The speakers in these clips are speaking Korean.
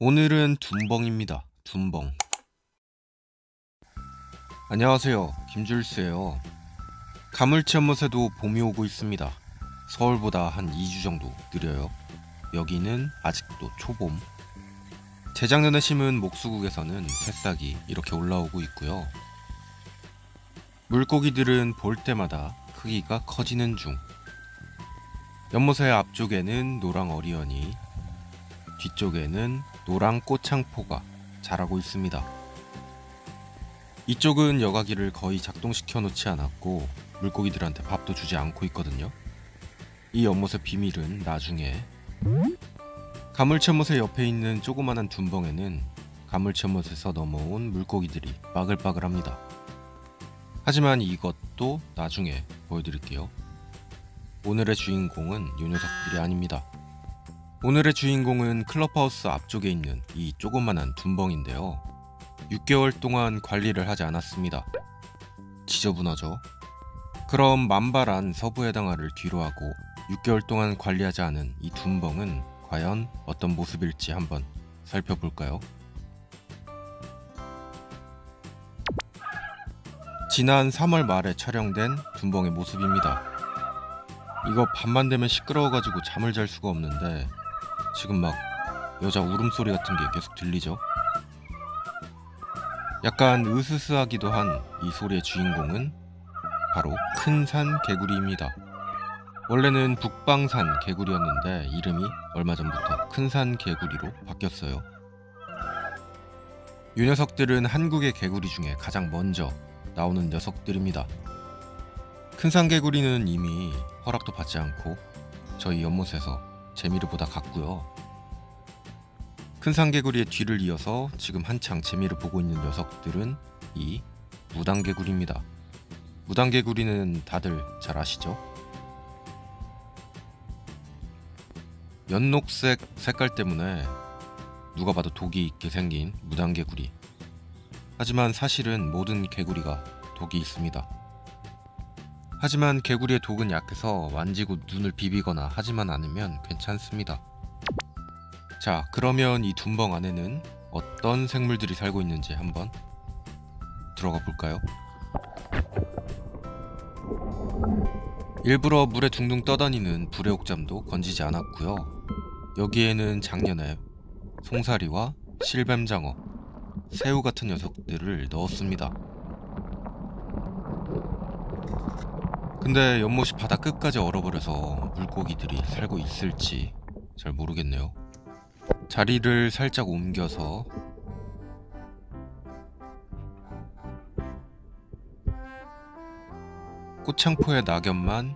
오늘은 둔벙입니다. 둔벙. 안녕하세요. 김줄수예요. 가물치 연못에도 봄이 오고 있습니다. 서울보다 한 2주 정도 느려요. 여기는 아직도 초봄. 재작년에 심은 목수국에서는 새싹이 이렇게 올라오고 있고요. 물고기들은 볼 때마다 크기가 커지는 중. 연못의 앞쪽에는 노랑 어리언이, 뒤쪽에는 노랑 꽃창포가 자라고 있습니다. 이쪽은 여과기를 거의 작동시켜 놓지 않았고 물고기들한테 밥도 주지 않고 있거든요. 이 연못의 비밀은 나중에. 가물치 연못의 옆에 있는 조그만한 둔벙에는 가물치 연못에서 넘어온 물고기들이 바글바글합니다. 하지만 이것도 나중에 보여드릴게요. 오늘의 주인공은 요 녀석들이 아닙니다. 오늘의 주인공은 클럽하우스 앞쪽에 있는 이 조그만한 둔벙인데요. 6개월 동안 관리를 하지 않았습니다. 지저분하죠? 그럼 만발한 서부 해당아를 뒤로하고 6개월 동안 관리하지 않은 이 둔벙은 과연 어떤 모습일지 한번 살펴볼까요? 지난 3월 말에 촬영된 둔벙의 모습입니다. 이거 밤만 되면 시끄러워가지고 잠을 잘 수가 없는데 지금 막 여자 울음소리 같은 게 계속 들리죠? 약간 으스스하기도 한 이 소리의 주인공은 바로 큰 산 개구리입니다. 원래는 북방산 개구리였는데 이름이 얼마 전부터 큰 산 개구리로 바뀌었어요. 이 녀석들은 한국의 개구리 중에 가장 먼저 나오는 녀석들입니다. 큰 산 개구리는 이미 허락도 받지 않고 저희 연못에서 재미를 보다 갔고요. 큰 산 개구리의 뒤를 이어서 지금 한창 재미를 보고 있는 녀석들은 이 무당개구리입니다. 무당개구리는 다들 잘 아시죠? 연녹색 색깔 때문에 누가 봐도 독이 있게 생긴 무당개구리. 하지만 사실은 모든 개구리가 독이 있습니다. 하지만 개구리의 독은 약해서 만지고 눈을 비비거나 하지만 않으면 괜찮습니다. 자, 그러면 이 둔벙 안에는 어떤 생물들이 살고 있는지 한번 들어가 볼까요? 일부러 물에 둥둥 떠다니는 불애옥잠도 건지지 않았고요. 여기에는 작년에 송사리와 실뱀장어, 새우 같은 녀석들을 넣었습니다. 근데 연못이 바다 끝까지 얼어버려서 물고기들이 살고 있을지 잘 모르겠네요. 자리를 살짝 옮겨서 꽃창포의 낙엽만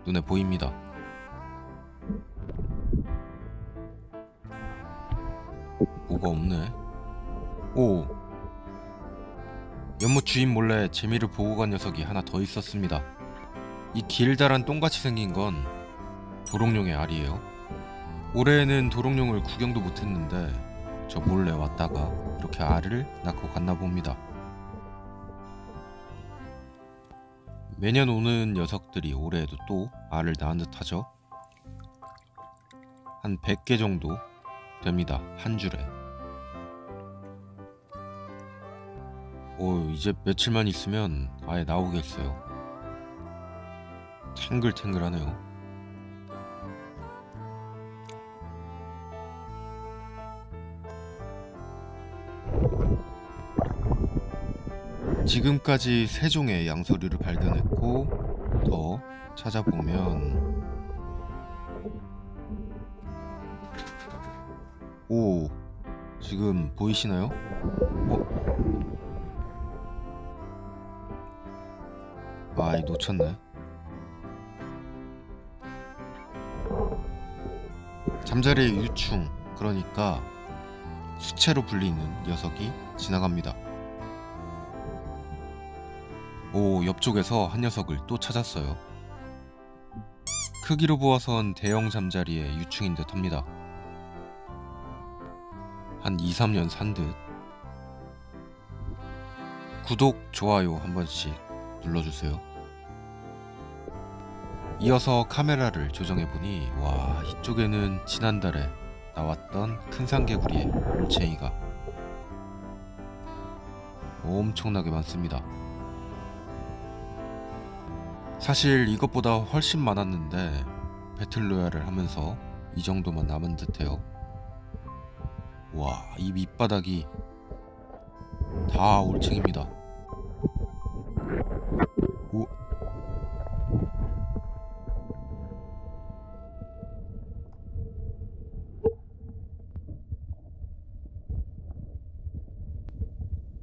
눈에 보입니다. 뭐가 없네. 오! 연못 주인 몰래 재미를 보고 간 녀석이 하나 더 있었습니다. 이 길다란 똥같이 생긴 건 도롱뇽의 알이에요. 올해에는 도롱뇽을 구경도 못했는데 저 몰래 왔다가 이렇게 알을 낳고 갔나 봅니다. 매년 오는 녀석들이 올해에도 또 알을 낳은 듯 하죠. 한 100개 정도 됩니다. 한 줄에. 이제 며칠만 있으면 아예 나오겠어요. 탱글탱글하네요. 지금까지 3종의 양서류를 발견했고 더 찾아보면 지금 보이시나요? 아이 놓쳤네. 잠자리의 유충, 그러니까 수채로 불리는 녀석이 지나갑니다. 옆쪽에서 한 녀석을 또 찾았어요. 크기로 보아선 대형 잠자리의 유충인 듯 합니다. 한 2, 3년 산 듯. 구독, 좋아요 한 번씩 눌러주세요. 이어서 카메라를 조정해보니 와, 이쪽에는 지난달에 나왔던 큰 산개구리에 올챙이가 엄청나게 많습니다. 사실 이것보다 훨씬 많았는데 배틀로얄을 하면서 이 정도만 남은 듯해요. 와, 이 밑바닥이 다 올챙입니다. 오.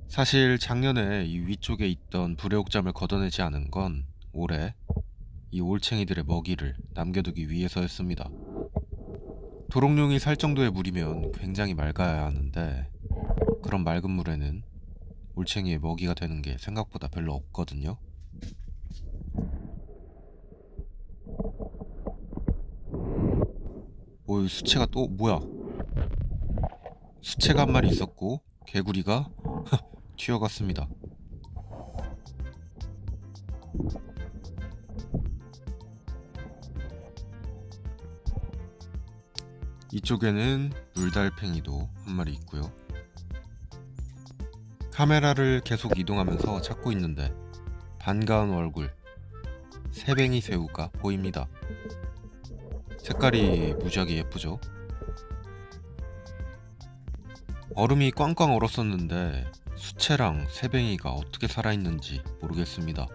사실 작년에 이 위쪽에 있던 불의옥잠을 걷어내지 않은 건 올해 이 올챙이들의 먹이를 남겨두기 위해서였습니다. 도롱뇽이 살 정도의 물이면 굉장히 맑아야 하는데 그런 맑은 물에는 올챙이의 먹이가 되는 게 생각보다 별로 없거든요. 오, 수채가 또 뭐야? 수채가 한 마리 있었고 개구리가 튀어갔습니다. 이쪽에는 물달팽이도 한 마리 있고요. 카메라를 계속 이동하면서 찾고 있는데 반가운 얼굴 새뱅이 새우가 보입니다. 색깔이 무지하게 예쁘죠? 얼음이 꽝꽝 얼었었는데 수채랑 새뱅이가 어떻게 살아있는지 모르겠습니다.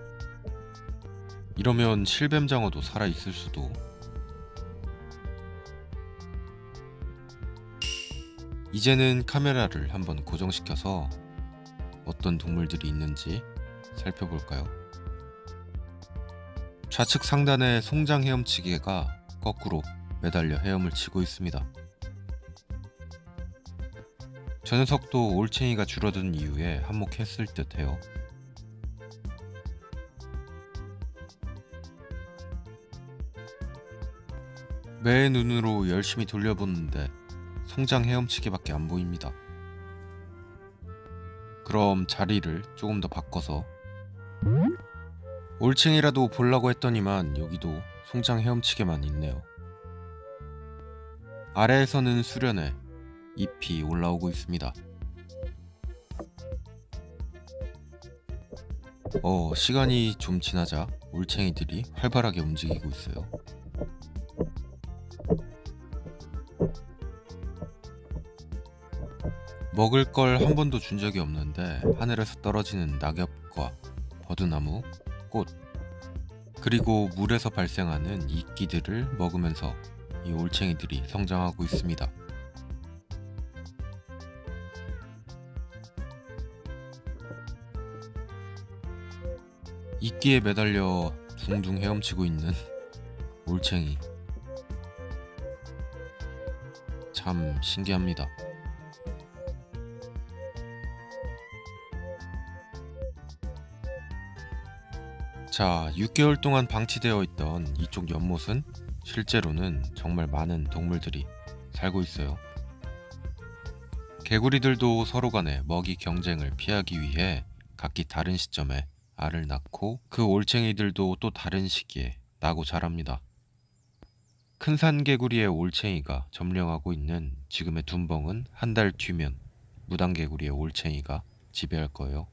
이러면 실뱀장어도 살아있을 수도. 이제는 카메라를 한번 고정시켜서 어떤 동물들이 있는지 살펴볼까요? 좌측 상단에 송장 헤엄치개가 거꾸로 매달려 헤엄을 치고 있습니다. 저 녀석도 올챙이가 줄어든 이후에 한몫했을 듯해요. 매 눈으로 열심히 돌려보는데 송장 헤엄치기밖에 안 보입니다. 그럼 자리를 조금 더 바꿔서 올챙이라도 보려고 했더니만 여기도 송장 헤엄치기만 있네요. 아래에서는 수련회 잎이 올라오고 있습니다. 시간이 좀 지나자 올챙이들이 활발하게 움직이고 있어요. 먹을 걸 한 번도 준 적이 없는데 하늘에서 떨어지는 낙엽과 버드나무, 꽃, 그리고 물에서 발생하는 이끼들을 먹으면서 이 올챙이들이 성장하고 있습니다. 이끼에 매달려 둥둥 헤엄치고 있는 올챙이, 참 신기합니다. 자, 6개월 동안 방치되어 있던 이쪽 연못은 실제로는 정말 많은 동물들이 살고 있어요. 개구리들도 서로 간의 먹이 경쟁을 피하기 위해 각기 다른 시점에 알을 낳고 그 올챙이들도 또 다른 시기에 나고 자랍니다. 큰 산개구리의 올챙이가 점령하고 있는 지금의 둔벙은 한 달 뒤면 무당개구리의 올챙이가 지배할 거예요.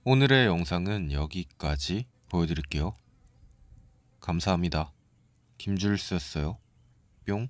오늘의 영상은 여기까지 보여드릴게요. 감사합니다. 김줄수였어요. 뿅.